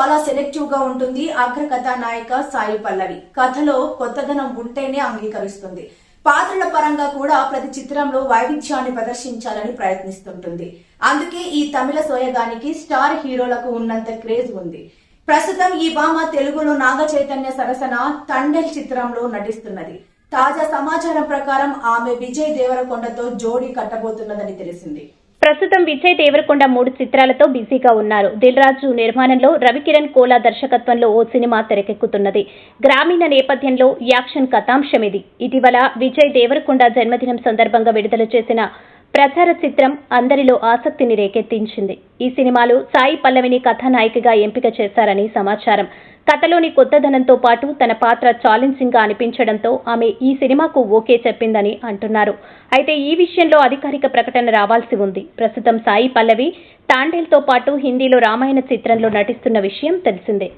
చాలా సెలెక్టివ్ గా ఉంటుంది అగ్రకథా నాయిక సాయి పల్లవి. కథలో కొత్తదనం ఉంటేనే అంగీకరిస్తుంది. పాత్రల పరంగా కూడా ప్రతి చిత్రంలో వైవిధ్యాన్ని ప్రదర్శించాలని ప్రయత్నిస్తుంటుంది. అందుకే ఈ తమిళ సోయగానికి స్టార్ హీరోలకు ఉన్నంత క్రేజ్ ఉంది. ప్రస్తుతం ఈ భామ తెలుగులో నాగ చైతన్య సరసన తండేల్ చిత్రంలో నటిస్తున్నది. తాజా సమాచారం ప్రకారం ఆమె విజయ్ దేవరకొండతో జోడీ కట్టబోతున్నదని తెలిసింది. ప్రస్తుతం విజయ్ దేవరకొండ 3 చిత్రాలతో బిజీగా ఉన్నారు. దిల్ రాజు నిర్మాణంలో రవికిరణ్ కోలా దర్శకత్వంలో ఓ సినిమా తెరకెక్కుతున్నది. గ్రామీణ నేపథ్యంలో యాక్షన్ కథాంశం ఇది. ఇటీవల విజయ్ దేవరకొండ జన్మదినం సందర్భంగా విడుదల చేసిన ప్రచార చిత్రం అందరిలో ఆసక్తిని రేకెత్తించింది. ఈ సినిమాలో సాయి పల్లవిని కథానాయికగా ఎంపిక చేశారని సమాచారం. కథలోని కొత్తదనంతో పాటు తన పాత్ర ఛాలెంజింగ్ గా అనిపించడంతో ఆమె ఈ సినిమాకు ఓకే చెప్పిందని అంటున్నారు. అయితే ఈ విషయంలో అధికారిక ప్రకటన రావాల్సి ఉంది. ప్రస్తుతం సాయి పల్లవి తాండేల్తో పాటు హిందీలో రామాయణ చిత్రంలో నటిస్తున్న విషయం తెలిసిందే.